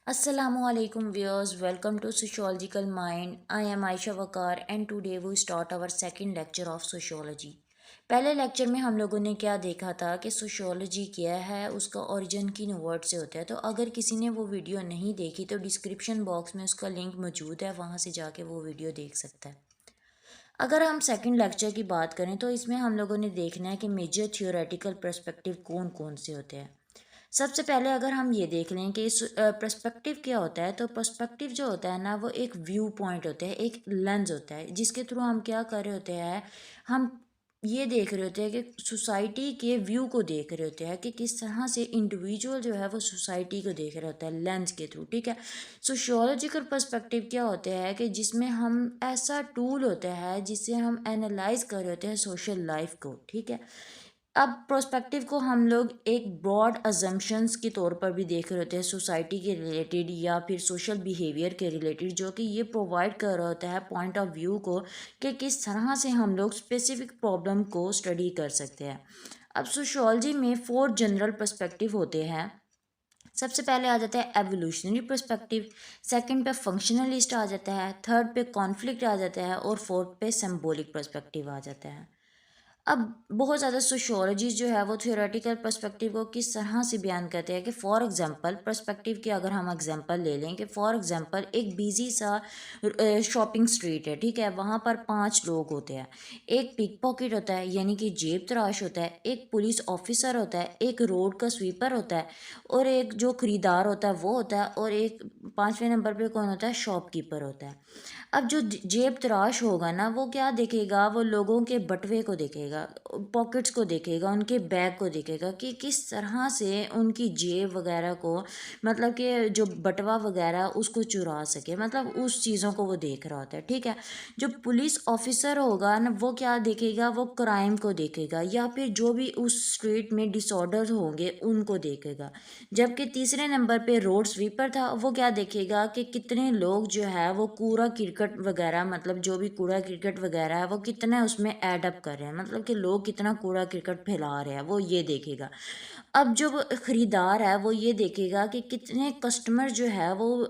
Assalamualaikum viewers, welcome to Sociological Mind. I am Aisha Wakar and today we start our second lecture of sociology. पहले lecture में हम लोगों ने क्या देखा था कि सोशियोलॉजी क्या है, उसका ओरिजिन किन वर्ड से होता है। तो अगर किसी ने वो वीडियो नहीं देखी तो डिस्क्रिप्शन बॉक्स में उसका लिंक मौजूद है, वहाँ से जाके वो वीडियो देख सकता है। अगर हम सेकंड लेक्चर की बात करें तो इसमें हम लोगों ने देखना है कि मेजर थियोरेटिकल पर्सपेक्टिव कौन कौन से होते हैं। सबसे पहले अगर हम ये देख लें कि इस पर्सपेक्टिव क्या होता है, तो पर्सपेक्टिव जो होता है ना, वो एक व्यू पॉइंट होता है, एक लेंस होता है जिसके थ्रू हम क्या कर रहे होते हैं, हम ये देख रहे होते हैं कि सोसाइटी के व्यू को देख रहे होते हैं कि किस तरह से इंडिविजुअल जो है वो सोसाइटी को देख रहा होता है लेंस के थ्रू। ठीक है। सोशियोलॉजिकल पर्सपेक्टिव क्या होते हैं कि जिसमें हम ऐसा टूल होता है जिससे हम एनालाइज कर रहे होते हैं सोशल लाइफ को। ठीक है। अब प्रोस्पेक्टिव को हम लोग एक ब्रॉड अजम्पशंस के तौर पर भी देख रहे होते हैं सोसाइटी के रिलेटेड या फिर सोशल बिहेवियर के रिलेटेड, जो कि ये प्रोवाइड कर रहा होता है पॉइंट ऑफ व्यू को कि किस तरह से हम लोग स्पेसिफिक प्रॉब्लम को स्टडी कर सकते हैं। अब सोशियोलॉजी में 4 जनरल पर्सपेक्टिव होते हैं। सबसे पहले आ जाता है एवोल्यूशनरी पर्सपेक्टिव, सेकंड पे फंक्शनलिस्ट आ जाता है, थर्ड पे कॉन्फ्लिक्ट आ जाता है और फोर्थ पे सिंबॉलिक पर्सपेक्टिव आ जाता है। अब बहुत ज़्यादा सोशियोलॉजिस्ट जो है वो थियोरेटिकल पर्सपेक्टिव को किस तरह से बयान करते हैं कि फॉर एग्जांपल पर्सपेक्टिव की अगर हम एग्जांपल ले लें कि फॉर एग्जांपल एक बिजी सा शॉपिंग स्ट्रीट है। ठीक है। वहाँ पर 5 लोग होते हैं। एक पिक पॉकेट होता है यानी कि जेब तराश होता है, एक पुलिस ऑफिसर होता है, एक रोड का स्वीपर होता है और एक जो खरीदार होता है वो होता है, और एक 5वें नंबर पे कौन होता है, शॉपकीपर होता है। अब जो जेब तराश होगा ना, वो क्या देखेगा, वो लोगों के बटवे को देखेगा, पॉकेट्स को देखेगा, उनके बैग को देखेगा कि किस तरह से उनकी जेब वगैरह को, मतलब कि जो बटवा वगैरह उसको चुरा सके, मतलब उस चीज़ों को वो देख रहा होता है। ठीक है। जो पुलिस ऑफिसर होगा ना, वो क्या देखेगा, वो क्राइम को देखेगा या फिर जो भी उस स्ट्रीट में डिसऑर्डर होंगे उनको देखेगा। जबकि तीसरे नंबर पे रोड स्वीपर था, वो क्या देखेगा कि कितने लोग जो है वो कूड़ा क्रिकेट वगैरह, मतलब जो भी कूड़ा क्रिकेट वगैरह है वो कितना उसमें ऐड अप कर रहे हैं, मतलब कि लोग कितना कूड़ा क्रिकेट फैला रहे हैं, वो ये देखेगा। अब जो खरीदार है वो ये देखेगा कि कितने कस्टमर जो है वो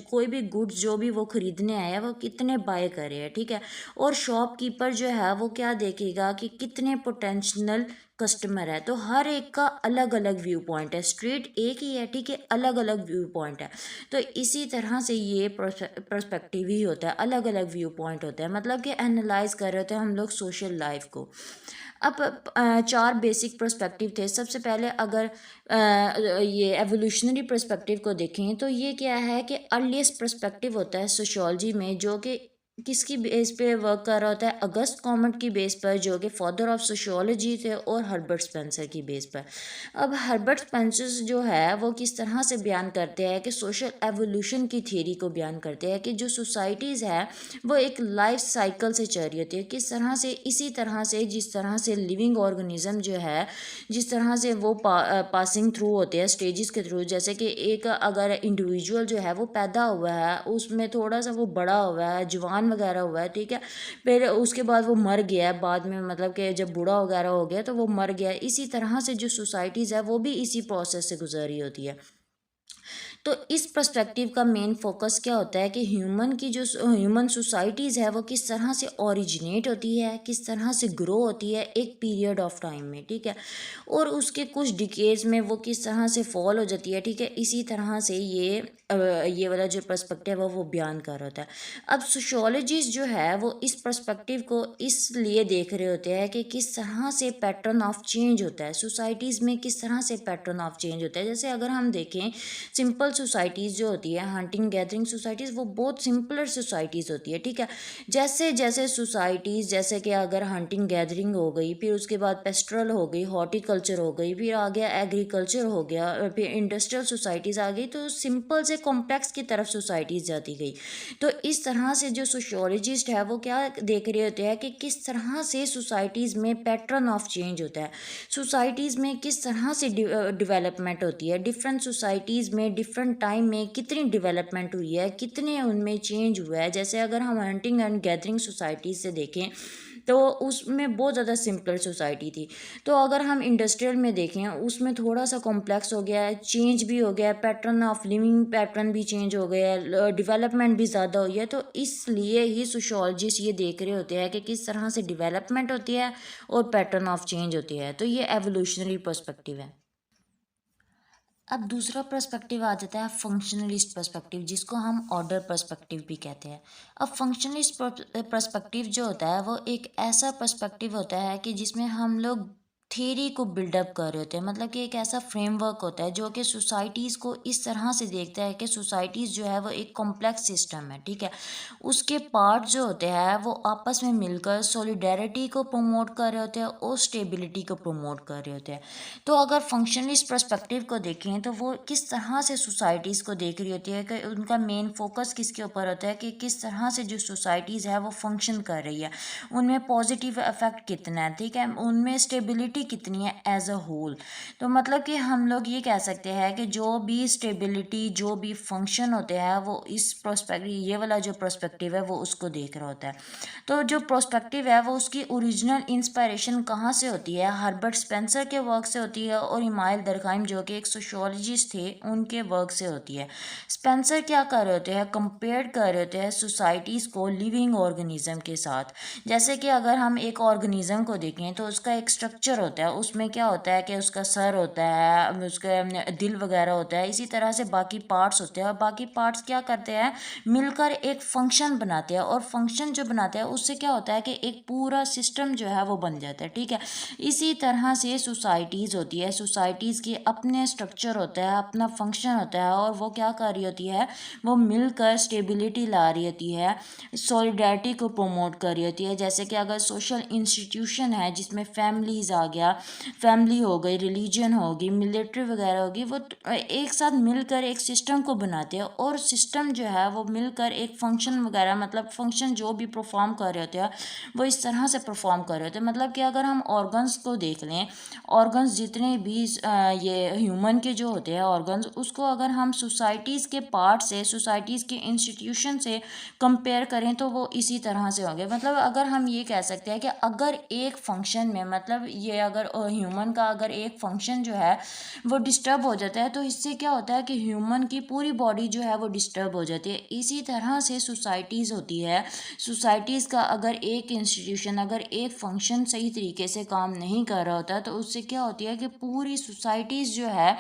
कोई भी गुड्स जो भी वो खरीदने आए हैं वो कितने बाय कर रहे हैं। ठीक है। और शॉपकीपर जो है वो क्या देखेगा कि कितने पोटेंशियल कस्टमर है। तो हर एक का अलग अलग व्यू पॉइंट है, स्ट्रीट एक ही है, ठीक है, अलग अलग व्यू पॉइंट है। तो इसी तरह से ये पर्सपेक्टिव ही होता है, अलग अलग व्यू पॉइंट होता है, मतलब कि एनालाइज कर रहे होते हैं हम लोग सोशल लाइफ को। अब 4 बेसिक पर्सपेक्टिव थे। सबसे पहले अगर ये एवोल्यूशनरी पर्सपेक्टिव को देखें तो ये क्या है कि अर्लीस्ट पर्सपेक्टिव होता है सोशियोलॉजी में, जो कि किसकी बेस पे वर्क कर रहा होता है, अगस्त कॉमेट की बेस पर, जो कि फादर ऑफ सोशियोलॉजी थे, और हर्बर्ट स्पेंसर की बेस पर। अब हर्बर्ट स्पेंसर जो है वो किस तरह से बयान करते हैं कि सोशल एवोल्यूशन की थियरी को बयान करते हैं कि जो सोसाइटीज़ है वो एक लाइफ साइकिल से चल रही होती है, किस तरह से, इसी तरह से जिस तरह से लिविंग ऑर्गेनिज्म जो है, जिस तरह से वो पासिंग थ्रू होते हैं स्टेजेस के थ्रू। जैसे कि एक अगर इंडिविजुअल जो है वो पैदा हुआ है, उसमें थोड़ा सा वो बड़ा हुआ है, जवान वगैरह हुआ है, ठीक है, फिर उसके बाद वो मर गया है बाद में, मतलब कि जब बूढ़ा वगैरह हो गया तो वो मर गया है। इसी तरह से जो सोसाइटीज़ है वो भी इसी प्रोसेस से गुजर रही होती है। तो इस पर्सपेक्टिव का मेन फोकस क्या होता है कि ह्यूमन की जो ह्यूमन सोसाइटीज़ है वो किस तरह से ओरिजिनेट होती है, किस तरह से ग्रो होती है एक पीरियड ऑफ टाइम में। ठीक है। और उसके कुछ डिकेड्स में वो किस तरह से फॉल हो जाती है। ठीक है। इसी तरह से ये वाला जो पर्सपेक्टिव है वो बयान कर रहा होता है। अब सोशियोलॉजिस्ट जो है वो इस पर्सपेक्टिव को इसलिए देख रहे होते हैं कि किस तरह से पैटर्न ऑफ चेंज होता है सोसाइटीज़ में, किस तरह से पैटर्न ऑफ चेंज होता है। जैसे अगर हम देखें सिंपल सोसाइटीज़ जो होती है, हंटिंग गैदरिंग सोसाइटीज़, वो बहुत सिंपलर सोसाइटीज़ होती है। ठीक है। जैसे जैसे सोसाइटीज़, जैसे कि अगर हंटिंग गैदरिंग हो गई, फिर उसके बाद पेस्ट्रल हो गई, हॉर्टिकल्चर हो गई, फिर आ गया एग्रीकल्चर हो गया, फिर इंडस्ट्रियल सोसाइटीज़ आ गई, तो सिंपल से कॉम्प्लेक्स की तरफ सोसाइटीज़ जाती गई। तो इस तरह से जो सोशियोलॉजिस्ट है वो क्या देख रहे होते हैं कि किस तरह से सोसाइटीज़ में पैटर्न ऑफ चेंज होता है, सोसाइटीज़ में किस तरह से डेवलपमेंट होती है, डिफरेंट सोसाइटीज़ में डिफरेंट टाइम में कितनी डेवलपमेंट हुई है, कितने उनमें चेंज हुआ है। जैसे अगर हम हंटिंग एंड गैदरिंग सोसाइटीज़ से देखें तो उसमें बहुत ज़्यादा सिंपल सोसाइटी थी। तो अगर हम इंडस्ट्रियल में देखें उसमें थोड़ा सा कॉम्प्लेक्स हो गया है, चेंज भी हो गया है, पैटर्न ऑफ लिविंग पैटर्न भी चेंज हो गया है, डेवलपमेंट भी ज़्यादा हुई है। तो इसलिए ही सोशियोलॉजिस्ट ये देख रहे होते हैं कि किस तरह से डेवलपमेंट होती है और पैटर्न ऑफ चेंज होती है। तो ये एवोल्यूशनरी पर्सपेक्टिव है। अब दूसरा पर्सपेक्टिव आ जाता है फंक्शनलिस्ट पर्सपेक्टिव, जिसको हम ऑर्डर पर्सपेक्टिव भी कहते हैं। अब फंक्शनलिस्ट पर्सपेक्टिव जो होता है वो एक ऐसा पर्सपेक्टिव होता है कि जिसमें हम लोग थ्योरी को बिल्डअप कर रहे होते हैं, मतलब कि एक ऐसा फ्रेमवर्क होता है जो कि सोसाइटीज़ को इस तरह से देखता है कि सोसाइटीज़ जो है वो एक कॉम्प्लेक्स सिस्टम है, ठीक है। उसके पार्ट जो होते हैं वो आपस में मिलकर सॉलिडेरिटी को प्रमोट कर रहे होते हैं और स्टेबिलिटी को प्रमोट कर रहे होते हैं। तो अगर फंक्शनलिस्ट पर्सपेक्टिव को देखें तो वो किस तरह से सोसाइटीज़ को देख रही होती है कि उनका मेन फोकस किसके ऊपर होता है कि किस तरह से जो सोसाइटीज़ है वो फंक्शन कर रही है, उनमें पॉजिटिव इफेक्ट कितना है, ठीक है, उनमें स्टेबिलिटी कितनी है एज अ होल। तो मतलब कि हम लोग ये कह सकते हैं कि जो भी स्टेबिलिटी जो भी फंक्शन होते हैं वो इस प्रोस्पेक्टिव, ये वाला जो प्रोस्पेक्टिव है वो उसको देख रहा होता है। तो जो प्रोस्पेक्टिव है वो उसकी ओरिजिनल इंस्पायरेशन कहाँ से होती है, हर्बर्ट स्पेंसर के वर्क से होती है और इमाइल दरखाइम जो कि एक सोशियोलॉजिस्ट थे उनके वर्क से होती है। स्पेंसर क्या कर रहे होते हैं, कंपेयर कर रहे होते हैं सोसाइटीज़ को लिविंग ऑर्गेनिज्म के साथ। जैसे कि अगर हम एक ऑर्गेनिज्म को देखें तो उसका एक स्ट्रक्चर होता है, उसमें क्या होता है कि उसका सर होता है, उसका दिल वगैरह होता है, इसी तरह से बाकी पार्ट्स होते हैं और बाकी पार्ट्स क्या करते हैं, मिलकर एक फंक्शन बनाते हैं और फंक्शन जो बनाते हैं उससे क्या होता है कि एक पूरा सिस्टम जो है वो बन जाता है, ठीक है। इसी तरह से सोसाइटीज़ होती है, सोसाइटीज़ के अपने स्ट्रक्चर होता है, अपना फंक्शन होता है और वो क्या कर रही होती है, वो मिलकर स्टेबिलिटी ला रही होती है, सॉलिडेरिटी को प्रमोट कर रही होती है। जैसे कि अगर सोशल इंस्टीट्यूशन है जिसमें फैमिलीज़ आ गया, फैमिली हो गई, रिलीजन होगी, मिलिट्री वगैरह होगी, वो एक साथ मिलकर एक सिस्टम को बनाते हैं और सिस्टम जो है वो मिलकर एक फंक्शन वगैरह, मतलब फंक्शन जो भी परफॉर्म कर रहे होते हैं वो इस तरह से परफॉर्म कर रहे होते हैं। मतलब कि अगर हम ऑर्गन्स को देख लें, ऑर्गन्स जितने भी ये ह्यूमन के जो होते हैं ऑर्गन्स, उसको अगर हम सोसाइटीज़ के पार्ट से, सोसाइटीज़ के इंस्टीट्यूशन से कंपेयर करें तो वो इसी तरह से होंगे। मतलब अगर हम ये कह सकते हैं कि अगर एक फंक्शन में, मतलब ये अगर ह्यूमन का अगर एक फंक्शन जो है वो डिस्टर्ब हो जाता है तो इससे क्या होता है कि ह्यूमन की पूरी बॉडी जो है वो डिस्टर्ब हो जाती है। इसी तरह से सोसाइटीज़ होती है, सोसाइटीज़ का अगर एक इंस्टीट्यूशन, अगर एक फंक्शन सही तरीके से काम नहीं कर रहा होता तो उससे क्या होती है कि पूरी सोसाइटीज़ जो है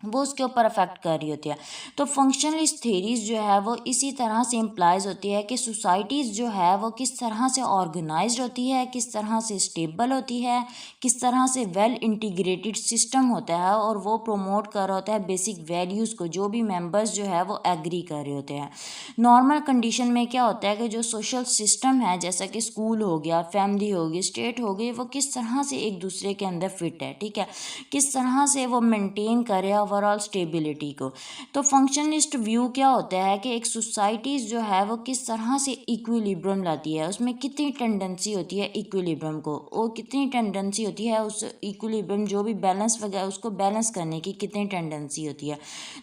वो उसके ऊपर अफेक्ट कर रही होती है। तो फंक्शनलिस्ट थेरीज जो है वो इसी तरह से इम्प्लाइज होती है कि सोसाइटीज़ जो है वो किस तरह से ऑर्गेनाइज्ड होती है, किस तरह से स्टेबल होती है, किस तरह से वेल इंटीग्रेटेड सिस्टम होता है और वो प्रोमोट कर रहा होता है बेसिक वैल्यूज़ को, जो भी मेंबर्स जो है वो एग्री कर रहे होते हैं। नॉर्मल कंडीशन में क्या होता है कि जो सोशल सिस्टम है, जैसा कि स्कूल हो गया, फैमिली होगी, स्टेट हो गई, वो किस तरह से एक दूसरे के अंदर फिट है, ठीक है, किस तरह से वो मेंटेन करे ओवरऑल स्टेबिलिटी को। तो फंक्शनलिस्ट व्यू क्या होता है कि एक सोसाइटीज़ जो है वो किस तरह से इक्विलिब्रियम लाती है, उसमें कितनी टेंडेंसी होती है इक्विलिब्रियम को, और कितनी टेंडेंसी होती है उस इक्विलिब्रियम जो भी बैलेंस वगैरह उसको बैलेंस करने की कितनी टेंडेंसी होती है।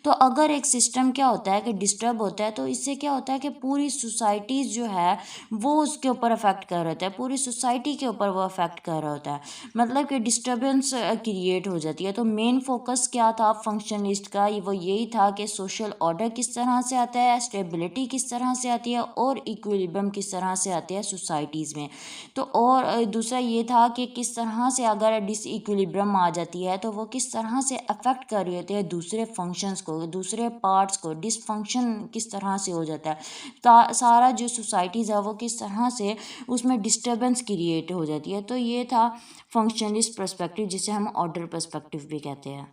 तो अगर एक सिस्टम क्या होता है कि डिस्टर्ब होता है तो इससे क्या होता है कि पूरी सोसाइटीज़ जो है वो उसके ऊपर अफेक्ट कर रहा होता है, पूरी सोसाइटी के ऊपर वो अफेक्ट कर रहा होता है, मतलब कि डिस्टर्बेंस क्रिएट हो जाती है। तो मेन फोकस क्या था फंक्शनलिस्ट का, वो यही था कि सोशल ऑर्डर किस तरह से आता है, स्टेबिलिटी किस तरह से आती है और इक्विलिब्रियम किस तरह से आती है सोसाइटीज़ में। तो और दूसरा ये था कि किस तरह से अगर डिसइक्विलिब्रियम आ जाती है तो वो किस तरह से अफेक्ट कर रही होती है दूसरे फंक्शंस को, दूसरे पार्ट्स को, डिसफंक्शन किस तरह से हो जाता है, सारा जो सोसाइटीज़ है वो किस तरह से उसमें डिस्टर्बेंस क्रिएट हो जाती है। तो ये था फंक्शनलिस्ट पर्सपेक्टिव, जिसे हम ऑर्डर पर्सपेक्टिव भी कहते हैं।